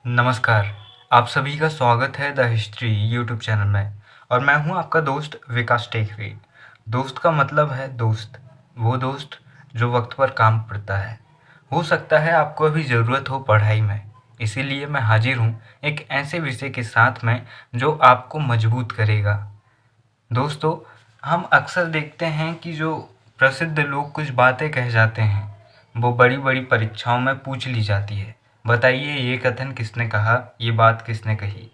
नमस्कार, आप सभी का स्वागत है द हिस्ट्री यूट्यूब चैनल में। और मैं हूं आपका दोस्त विकास टेकरी। दोस्त का मतलब है दोस्त, वो दोस्त जो वक्त पर काम पड़ता है। हो सकता है आपको अभी ज़रूरत हो पढ़ाई में, इसीलिए मैं हाजिर हूं एक ऐसे विषय के साथ में जो आपको मजबूत करेगा। दोस्तों, हम अक्सर देखते हैं कि जो प्रसिद्ध लोग कुछ बातें कह जाते हैं, वो बड़ी-बड़ी परीक्षाओं में पूछ ली जाती है। बताइए ये कथन किसने कहा, ये बात किसने कही?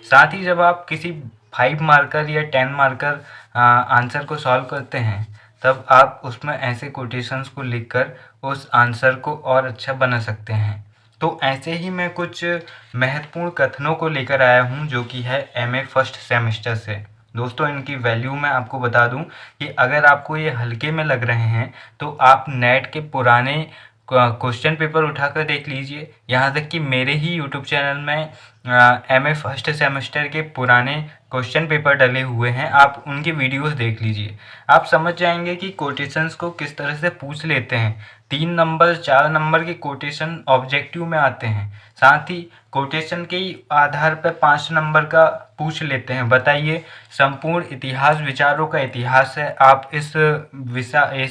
साथ ही जब आप किसी 5 मार्कर या 10 मार्कर आंसर को सॉल्व करते हैं, तब आप उसमें ऐसे कोटेशंस को लिखकर उस आंसर को और अच्छा बना सकते हैं। तो ऐसे ही मैं कुछ महत्वपूर्ण कथनों को लेकर आया हूँ जो कि है एमए फर्स्ट सेमेस्टर से। दोस्तों, इनकी वैल्यू मैं आपको बता दूं कि अगर आपको ये हल्के में लग रहे हैं तो आप नेट के पुराने क्वेश्चन पेपर उठाकर देख लीजिए। यहाँ तक कि मेरे ही यूट्यूब चैनल में एमए फर्स्ट सेमेस्टर के पुराने क्वेश्चन पेपर डले हुए हैं, आप उनकी वीडियोस देख लीजिए। आप समझ जाएंगे कि कोटेशंस को किस तरह से पूछ लेते हैं। 3 नंबर 4 नंबर के कोटेशन ऑब्जेक्टिव में आते हैं, साथ ही कोटेशन के ही आधार पर 5 नंबर का पूछ लेते हैं। बताइए, संपूर्ण इतिहास विचारों का इतिहास है, आप इस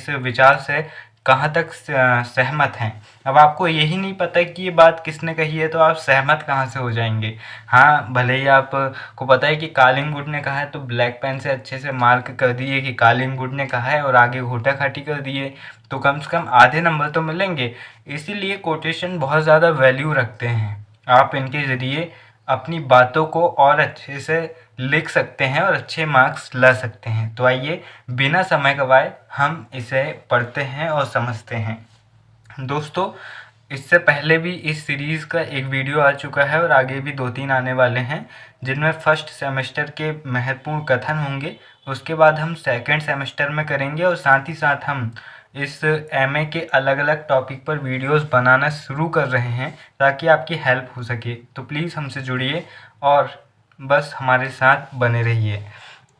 विचार से कहाँ तक सहमत हैं? अब आपको यही नहीं पता कि ये बात किसने कही है, तो आप सहमत कहाँ से हो जाएंगे? हाँ, भले ही आपको पता है कि कालिंगुड ने कहा है, तो ब्लैक पेन से अच्छे से मार्क कर दिए कि कालिंगुड ने कहा है और आगे घोटा खाटी कर दिए, तो कम से कम आधे नंबर तो मिलेंगे। इसीलिए कोटेशन बहुत ज़्यादा वैल्यू रखते हैं। आप इनके ज़रिए अपनी बातों को और अच्छे से लिख सकते हैं और अच्छे मार्क्स ला सकते हैं। तो आइए बिना समय गवाए हम इसे पढ़ते हैं और समझते हैं। दोस्तों, इससे पहले भी इस सीरीज़ का एक वीडियो आ चुका है और आगे भी 2-3 आने वाले हैं, जिनमें फर्स्ट सेमेस्टर के महत्वपूर्ण कथन होंगे। उसके बाद हम सेकंड सेमेस्टर में करेंगे और साथ ही साथ हम इस एमए के अलग अलग टॉपिक पर वीडियोस बनाना शुरू कर रहे हैं ताकि आपकी हेल्प हो सके। तो प्लीज़ हमसे जुड़िए और बस हमारे साथ बने रहिए।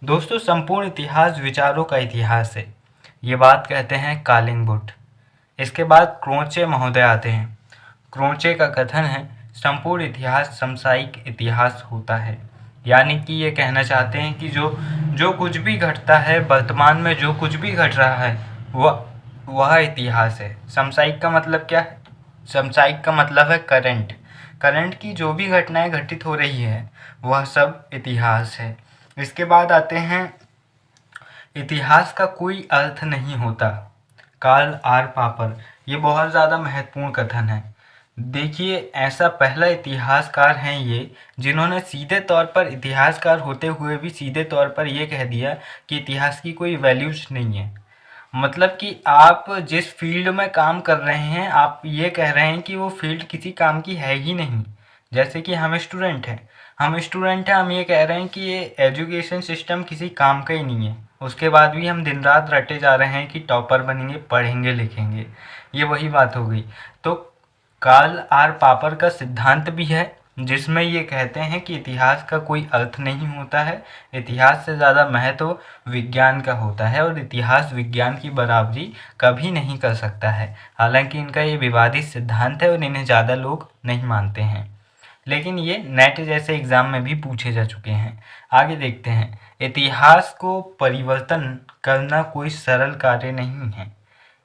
दोस्तों, संपूर्ण इतिहास विचारों का इतिहास है, ये बात कहते हैं कालिंगुड। इसके बाद क्रोचे महोदय आते हैं। क्रोचे का कथन है, संपूर्ण इतिहास समसामयिक इतिहास होता है। यानी कि ये कहना चाहते हैं कि जो जो कुछ भी घटता है, वर्तमान में जो कुछ भी घट रहा है, वह इतिहास है। समसामयिक का मतलब क्या है? समसामयिक का मतलब है करंट। करंट की जो भी घटनाएं घटित हो रही है, वह सब इतिहास है। इसके बाद आते हैं, इतिहास का कोई अर्थ नहीं होता। कार्ल आर पापर, ये बहुत ज़्यादा महत्वपूर्ण कथन है। देखिए, ऐसा पहला इतिहासकार हैं ये जिन्होंने सीधे तौर पर इतिहासकार होते हुए भी सीधे तौर पर ये कह दिया कि इतिहास की कोई वैल्यूज नहीं है। मतलब कि आप जिस फील्ड में काम कर रहे हैं, आप ये कह रहे हैं कि वो फील्ड किसी काम की है ही नहीं। जैसे कि हम स्टूडेंट हैं, हम ये कह रहे हैं कि ये एजुकेशन सिस्टम किसी काम का ही नहीं है। उसके बाद भी हम दिन रात रटे जा रहे हैं कि टॉपर बनेंगे, पढ़ेंगे, लिखेंगे। ये वही बात हो गई। तो कार्ल आर पापर का सिद्धांत भी है जिसमें ये कहते हैं कि इतिहास का कोई अर्थ नहीं होता है, इतिहास से ज़्यादा महत्व विज्ञान का होता है और इतिहास विज्ञान की बराबरी कभी नहीं कर सकता है। हालांकि इनका ये विवादित सिद्धांत है और इन्हें ज़्यादा लोग नहीं मानते हैं, लेकिन ये नेट जैसे एग्ज़ाम में भी पूछे जा चुके हैं। आगे देखते हैं, इतिहास को परिवर्तन करना कोई सरल कार्य नहीं है।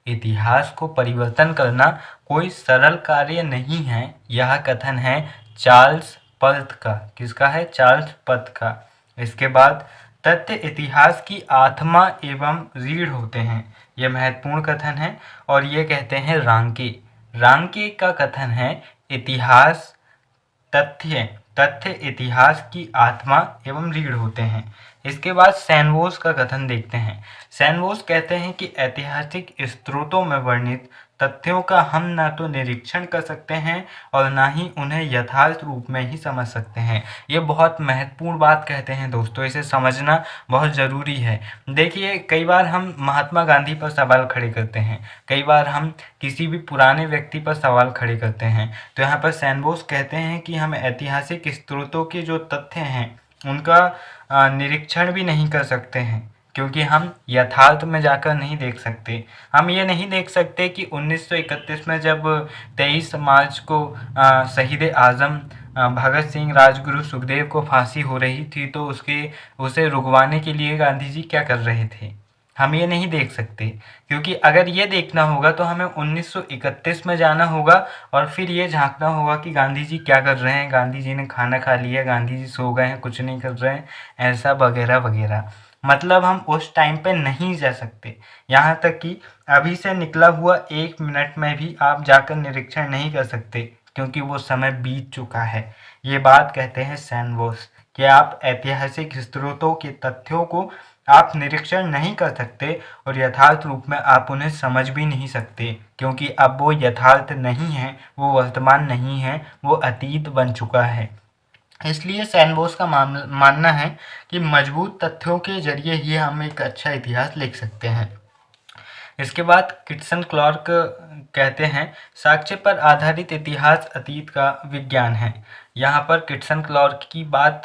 इतिहास को परिवर्तन करना कोई सरल कार्य नहीं है, यह कथन है चार्ल्स पर्थ का। किसका है? चार्ल्स पर्थ का। इसके बाद, तथ्य इतिहास की आत्मा एवं रीढ़ होते हैं, यह महत्वपूर्ण कथन है और ये कहते हैं रांके। रांके का कथन है, इतिहास तथ्य तथ्य इतिहास की आत्मा एवं रीढ़ होते हैं। इसके बाद सैनवोस का कथन देखते हैं। सैनवोस कहते हैं कि ऐतिहासिक स्रोतों में वर्णित तथ्यों का हम ना तो निरीक्षण कर सकते हैं और ना ही उन्हें यथार्थ रूप में ही समझ सकते हैं। ये बहुत महत्वपूर्ण बात कहते हैं दोस्तों, इसे समझना बहुत ज़रूरी है। देखिए, कई बार हम महात्मा गांधी पर सवाल खड़े करते हैं, कई बार हम किसी भी पुराने व्यक्ति पर सवाल खड़े करते हैं, तो यहाँ पर सैनवोस कहते हैं कि हम ऐतिहासिक स्रोतों के जो तथ्य हैं उनका निरीक्षण भी नहीं कर सकते हैं, क्योंकि हम यथार्थ में जाकर नहीं देख सकते। हम ये नहीं देख सकते कि 1931 में जब 23 मार्च को शहीद आज़म भगत सिंह, राजगुरु, सुखदेव को फांसी हो रही थी तो उसे रुकवाने के लिए गांधी जी क्या कर रहे थे, हम ये नहीं देख सकते। क्योंकि अगर ये देखना होगा तो हमें 1931 में जाना होगा और फिर ये झांकना होगा कि गांधी जी क्या कर रहे हैं, गांधी जी ने खाना खा लिया, गांधी जी सो गए हैं, कुछ नहीं कर रहे हैं, ऐसा वगैरह वगैरह। मतलब हम उस टाइम पे नहीं जा सकते। यहाँ तक कि अभी से निकला हुआ 1 मिनट में भी आप जाकर निरीक्षण नहीं कर सकते, क्योंकि वो समय बीत चुका है। ये बात कहते हैं सैन बोस कि आप ऐतिहासिक स्रोतों के तथ्यों को आप निरीक्षण नहीं कर सकते और यथार्थ रूप में आप उन्हें समझ भी नहीं सकते, क्योंकि अब वो यथार्थ नहीं है, वो वर्तमान नहीं है, वो अतीत बन चुका है। इसलिए सैन बोस का मानना है कि मजबूत तथ्यों के जरिए ही हम एक अच्छा इतिहास लिख सकते हैं। इसके बाद किटसन क्लार्क कहते हैं, साक्ष्य पर आधारित इतिहास अतीत का विज्ञान है। यहाँ पर किटसन क्लार्क की बात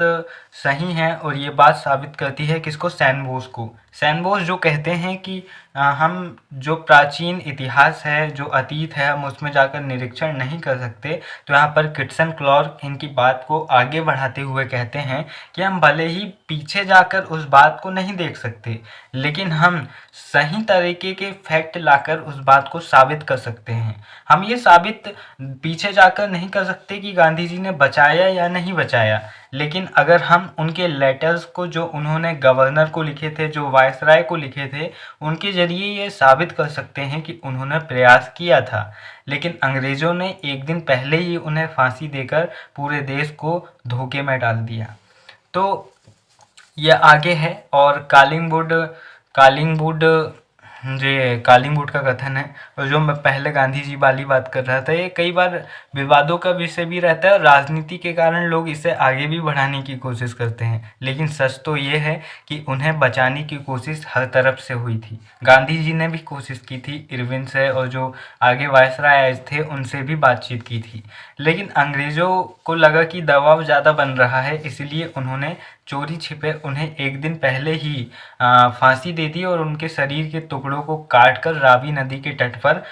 सही है और ये बात साबित करती है किसको, सैन बोस को। सैन बोस जो कहते हैं कि हम जो प्राचीन इतिहास है, जो अतीत है, हम उसमें जाकर निरीक्षण नहीं कर सकते। तो यहाँ पर किटसन क्लार्क इनकी बात को आगे बढ़ाते हुए कहते हैं कि हम भले ही पीछे जाकर उस बात को नहीं देख सकते, लेकिन हम सही तरीके के फैक्ट लाकर उस बात को साबित कर सकते हैं। हम ये साबित पीछे जाकर नहीं कर सकते कि गांधी जी ने बचाया या नहीं बचाया, लेकिन अगर हम उनके लेटर्स को, जो उन्होंने गवर्नर को लिखे थे, जो वायसराय को लिखे थे, उनके जरिए ये साबित कर सकते हैं कि उन्होंने प्रयास किया था। लेकिन अंग्रेज़ों ने एक दिन पहले ही उन्हें फांसी देकर पूरे देश को धोखे में डाल दिया। तो यह आगे है। और कालिंगवुड का कथन है, और जो मैं पहले गांधी जी वाली बात कर रहा था, ये कई बार विवादों का विषय भी रहता है और राजनीति के कारण लोग इसे आगे भी बढ़ाने की कोशिश करते हैं। लेकिन सच तो ये है कि उन्हें बचाने की कोशिश हर तरफ से हुई थी। गांधी जी ने भी कोशिश की थी इरविन से, और जो आगे वायसराय थे उनसे भी बातचीत की थी। लेकिन अंग्रेज़ों को लगा कि दबाव ज़्यादा बन रहा है, इसलिए उन्होंने चोरी छिपे उन्हें एक दिन पहले ही फांसी दे दी और उनके शरीर के टुकड़ों को काट कर रावी नदी के तट पर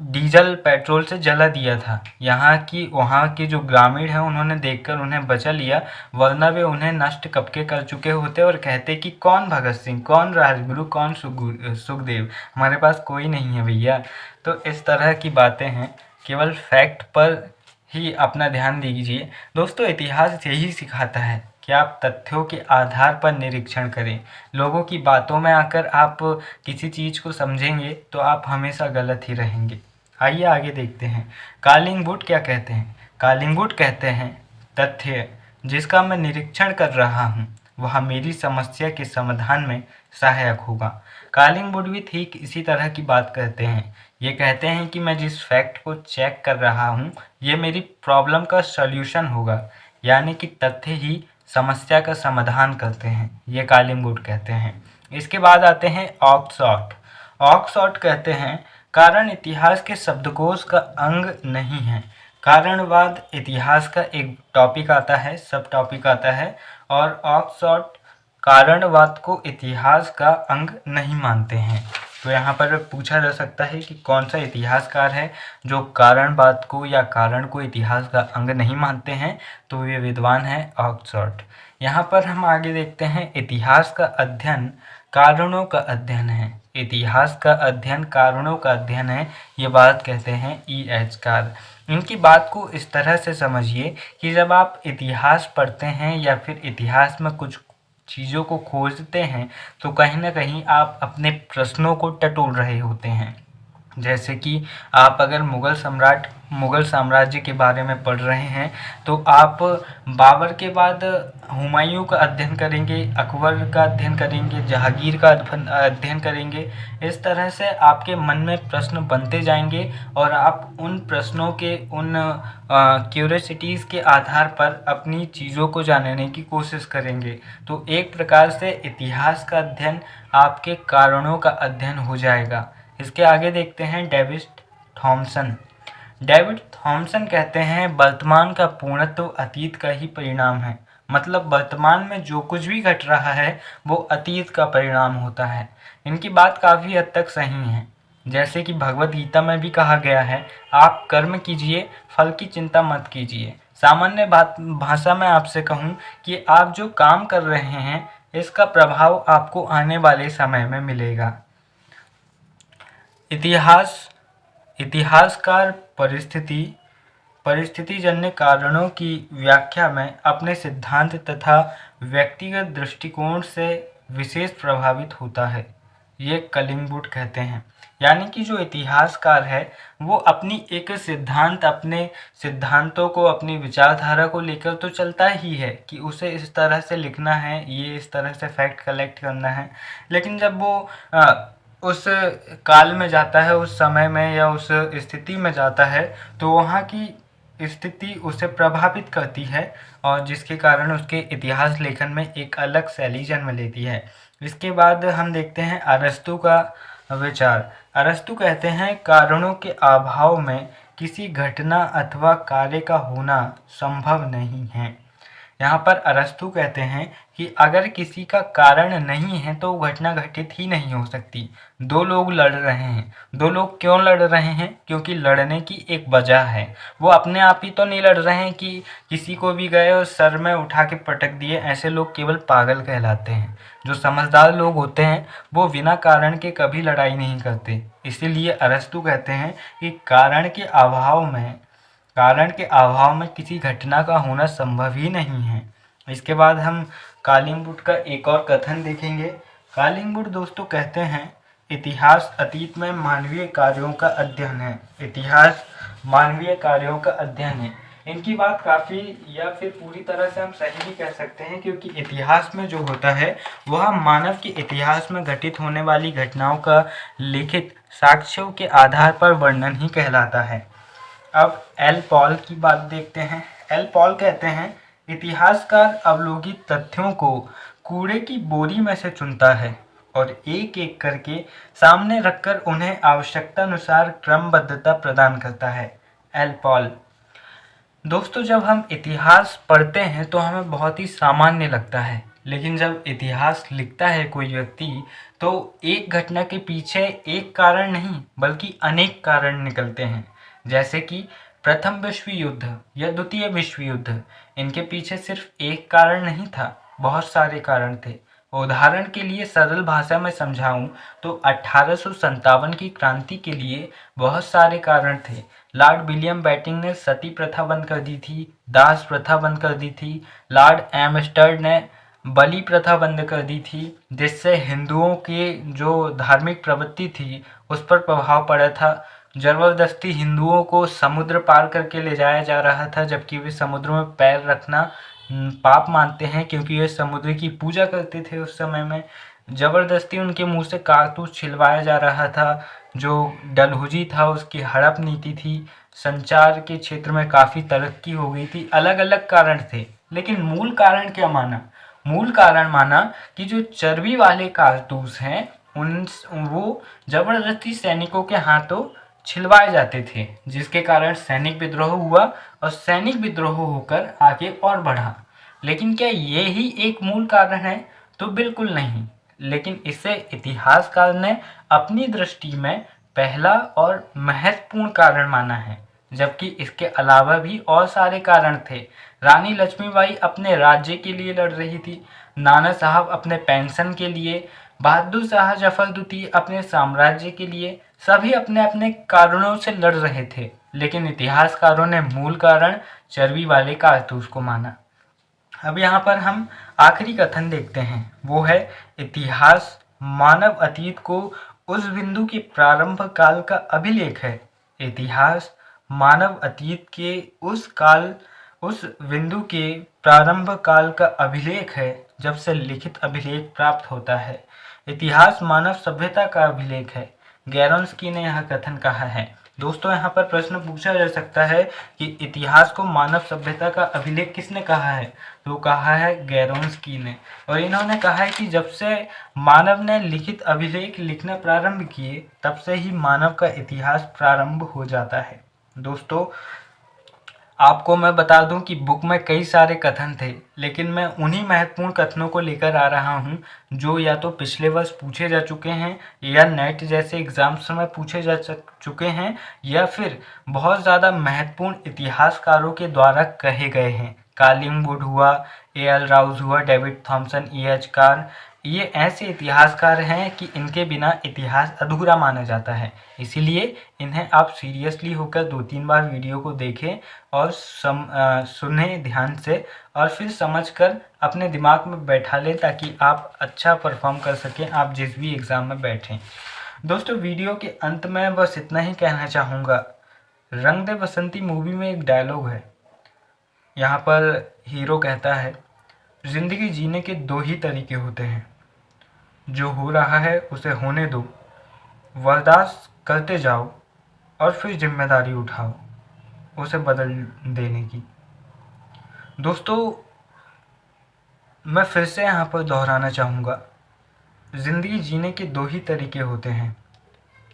डीजल पेट्रोल से जला दिया था। वहाँ के जो ग्रामीण हैं उन्होंने देखकर उन्हें बचा लिया, वरना वे उन्हें नष्ट कब के कर चुके होते और कहते कि कौन भगत सिंह, कौन राजगुरु, कौन सुखदेव, हमारे पास कोई नहीं है भैया। तो इस तरह की बातें हैं, केवल फैक्ट पर ही अपना ध्यान दीजिए। दोस्तों, इतिहास यही सिखाता है कि आप तथ्यों के आधार पर निरीक्षण करें। लोगों की बातों में आकर आप किसी चीज़ को समझेंगे तो आप हमेशा गलत ही रहेंगे। आइए आगे देखते हैं कालिंगवुड क्या कहते हैं। कालिंगवुड कहते हैं, तथ्य जिसका मैं निरीक्षण कर रहा हूँ वह मेरी समस्या के समाधान में सहायक होगा। कालिंगवुड भी ठीक इसी तरह की बात कहते हैं। ये कहते हैं कि मैं जिस फैक्ट को चेक कर रहा हूँ ये मेरी प्रॉब्लम का सॉल्यूशन होगा, यानी कि तथ्य ही समस्या का समाधान करते हैं, ये कालिंगवुड कहते हैं। इसके बाद आते हैं ऑक्सफोर्ड। ऑक्सफोर्ड कहते हैं, कारण इतिहास के शब्दकोश का अंग नहीं है। कारणवाद इतिहास का एक टॉपिक आता है, सब टॉपिक आता है, और ऑक्सफोर्ड कारणवाद को इतिहास का अंग नहीं मानते हैं। तो यहाँ पर पूछा जा सकता है कि कौन सा इतिहासकार है जो कारणवाद को या कारण को इतिहास का अंग नहीं मानते हैं, तो ये विद्वान है ऑक्सफोर्ड। यहाँ पर हम आगे देखते हैं, इतिहास का अध्ययन कारणों का अध्ययन है। इतिहास का अध्ययन कारणों का अध्ययन है, ये बात कहते हैं E.H. कार। इनकी बात को इस तरह से समझिए कि जब आप इतिहास पढ़ते हैं या फिर इतिहास में कुछ चीज़ों को खोजते हैं तो कहीं ना कहीं आप अपने प्रश्नों को टटोल रहे होते हैं। जैसे कि आप अगर मुग़ल साम्राज्य के बारे में पढ़ रहे हैं तो आप बाबर के बाद हुमायूं का अध्ययन करेंगे, अकबर का अध्ययन करेंगे, जहांगीर का अध्ययन करेंगे। इस तरह से आपके मन में प्रश्न बनते जाएंगे और आप उन प्रश्नों के, उन क्यूरियोसिटीज़ के आधार पर अपनी चीज़ों को जानने की कोशिश करेंगे। तो एक प्रकार से इतिहास का अध्ययन आपके कारणों का अध्ययन हो जाएगा। इसके आगे देखते हैं डेविड थॉमसन। डेविड थॉमसन कहते हैं, वर्तमान का पूर्णत्व अतीत का ही परिणाम है। मतलब वर्तमान में जो कुछ भी घट रहा है वो अतीत का परिणाम होता है। इनकी बात काफ़ी हद तक सही है। जैसे कि भगवद गीता में भी कहा गया है, आप कर्म कीजिए, फल की चिंता मत कीजिए। सामान्य बात भाषा में आपसे कहूँ कि आप जो काम कर रहे हैं इसका प्रभाव आपको आने वाले समय में मिलेगा। इतिहासकार परिस्थितिजन्य कारणों की व्याख्या में अपने सिद्धांत तथा व्यक्तिगत दृष्टिकोण से विशेष प्रभावित होता है। ये कलिंगवुड कहते हैं। यानी कि जो इतिहासकार है वो अपनी एक सिद्धांत अपने सिद्धांतों को अपनी विचारधारा को लेकर तो चलता ही है कि उसे इस तरह से लिखना है, ये इस तरह से फैक्ट कलेक्ट करना है। लेकिन जब वो उस काल में जाता है, उस समय में या उस स्थिति में जाता है, तो वहाँ की स्थिति उसे प्रभावित करती है और जिसके कारण उसके इतिहास लेखन में एक अलग शैली जन्म लेती है। इसके बाद हम देखते हैं अरस्तू का विचार। अरस्तू कहते हैं कारणों के अभाव में किसी घटना अथवा कार्य का होना संभव नहीं है। यहाँ पर अरस्तू कहते हैं कि अगर किसी का कारण नहीं है तो घटना घटित ही नहीं हो सकती। दो लोग लड़ रहे हैं, दो लोग क्यों लड़ रहे हैं? क्योंकि लड़ने की एक वजह है। वो अपने आप ही तो नहीं लड़ रहे हैं कि किसी को भी गए और सर में उठा के पटक दिए। ऐसे लोग केवल पागल कहलाते हैं। जो समझदार लोग होते हैं वो बिना कारण के कभी लड़ाई नहीं करते। इसीलिए अरस्तू कहते हैं कि कारण के अभाव में किसी घटना का होना संभव ही नहीं है। इसके बाद हम कालिंगवुड का एक और कथन देखेंगे। कालिंगवुड दोस्तों कहते हैं इतिहास अतीत में मानवीय कार्यों का अध्ययन है। इतिहास मानवीय कार्यों का अध्ययन है। इनकी बात काफ़ी या फिर पूरी तरह से हम सही भी कह सकते हैं, क्योंकि इतिहास में जो होता है वह मानव के इतिहास में घटित होने वाली घटनाओं का लिखित साक्ष्यों के आधार पर वर्णन ही कहलाता है। अब एल पॉल की बात देखते हैं। एल पॉल कहते हैं इतिहासकार अवलोकित तथ्यों को कूड़े की बोरी में से चुनता है और एक एक करके सामने रखकर उन्हें आवश्यकतानुसार क्रमबद्धता प्रदान करता है। एल पॉल दोस्तों, जब हम इतिहास पढ़ते हैं तो हमें बहुत ही सामान्य लगता है, लेकिन जब इतिहास लिखता है कोई व्यक्ति तो एक घटना के पीछे एक कारण नहीं बल्कि अनेक कारण निकलते हैं। जैसे कि प्रथम विश्व युद्ध या द्वितीय विश्व युद्ध, इनके पीछे सिर्फ एक कारण नहीं था, बहुत सारे कारण थे। उदाहरण के लिए सरल भाषा में समझाऊं तो 1857 की क्रांति के लिए बहुत सारे कारण थे। लॉर्ड विलियम बेंटिंक ने सती प्रथा बंद कर दी थी, दास प्रथा बंद कर दी थी। लॉर्ड एम्स्टर्ड ने बलि प्रथा बंद कर दी थी, जिससे हिंदुओं की जो धार्मिक प्रवृत्ति थी उस पर प्रभाव पड़ा था। जबरदस्ती हिंदुओं को समुद्र पार करके ले जाया जा रहा था, जबकि वे समुद्र में पैर रखना पाप मानते हैं, क्योंकि वे समुद्र की पूजा करते थे उस समय में। जबरदस्ती उनके मुंह से कारतूस छिलवाया जा रहा था। जो डलहौजी था उसकी हड़प नीति थी। संचार के क्षेत्र में काफ़ी तरक्की हो गई थी। अलग अलग कारण थे, लेकिन मूल कारण क्या माना? मूल कारण माना कि जो चर्बी वाले कारतूस हैं वो जबरदस्ती सैनिकों के हाथों छिलवाए जाते थे, जिसके कारण सैनिक विद्रोह हुआ और सैनिक विद्रोह होकर आगे और बढ़ा। लेकिन क्या ये ही एक मूल कारण है? तो बिल्कुल नहीं। लेकिन इसे इतिहासकार ने अपनी दृष्टि में पहला और महत्वपूर्ण कारण माना है, जबकि इसके अलावा भी और सारे कारण थे। रानी लक्ष्मीबाई अपने राज्य के लिए लड़ रही थी, नाना साहब अपने पेंशन के लिए, बहादुर शाह जफर द्वितीय अपने साम्राज्य के लिए, सभी अपने अपने कारणों से लड़ रहे थे। लेकिन इतिहासकारों ने मूल कारण चर्बी वाले कारतूस को माना। अब यहाँ पर हम आखिरी कथन देखते हैं, वो है इतिहास मानव अतीत को उस बिंदु के प्रारंभ काल का अभिलेख है। इतिहास मानव अतीत के उस बिंदु के प्रारंभ काल का अभिलेख है जब से लिखित अभिलेख प्राप्त होता है। इतिहास मानव सभ्यता का अभिलेख है। गैरोंस्की ने यह कथन कहा है। दोस्तों, यहाँ पर प्रश्न पूछा जा सकता है कि इतिहास को मानव सभ्यता का अभिलेख किसने कहा है? तो कहा है गैरोंस्की ने। और इन्होंने कहा है कि जब से मानव ने लिखित अभिलेख लिखना प्रारंभ किए तब से ही मानव का इतिहास प्रारंभ हो जाता है। दोस्तों, आपको मैं बता दूं कि बुक में कई सारे कथन थे, लेकिन मैं उन्हीं महत्वपूर्ण कथनों को लेकर आ रहा हूं जो या तो पिछले वर्ष पूछे जा चुके हैं या नेट जैसे एग्जाम्स में पूछे जा चुके हैं या फिर बहुत ज़्यादा महत्वपूर्ण इतिहासकारों के द्वारा कहे गए हैं। कार्लिंग वुड हुआ, ए.एल. राउज हुआ, डेविड थॉमसन, E.H. कार, ये ऐसे इतिहासकार हैं कि इनके बिना इतिहास अधूरा माना जाता है। इसीलिए इन्हें आप सीरियसली होकर 2-3 बार वीडियो को देखें और सुनें ध्यान से और फिर समझकर अपने दिमाग में बैठा लें ताकि आप अच्छा परफॉर्म कर सकें आप जिस भी एग्ज़ाम में बैठें। दोस्तों, वीडियो के अंत में बस इतना ही कहना चाहूँगा। रंग दे बसंती मूवी में एक डायलॉग है, यहाँ पर हीरो कहता है, ज़िंदगी जीने के 2 ही तरीके होते हैं, जो हो रहा है उसे होने दो, बर्दाश्त करते जाओ और फिर जिम्मेदारी उठाओ उसे बदल देने की। दोस्तों, मैं फिर से यहाँ पर दोहराना चाहूँगा, ज़िंदगी जीने के 2 ही तरीके होते हैं,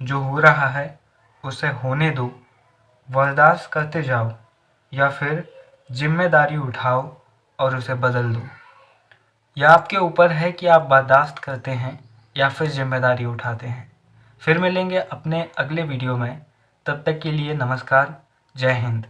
जो हो रहा है उसे होने दो, बर्दाश्त करते जाओ या फिर जिम्मेदारी उठाओ और उसे बदल दो। यह आपके ऊपर है कि आप बर्दाश्त करते हैं या फिर जिम्मेदारी उठाते हैं। फिर मिलेंगे अपने अगले वीडियो में, तब तक के लिए नमस्कार, जय हिंद।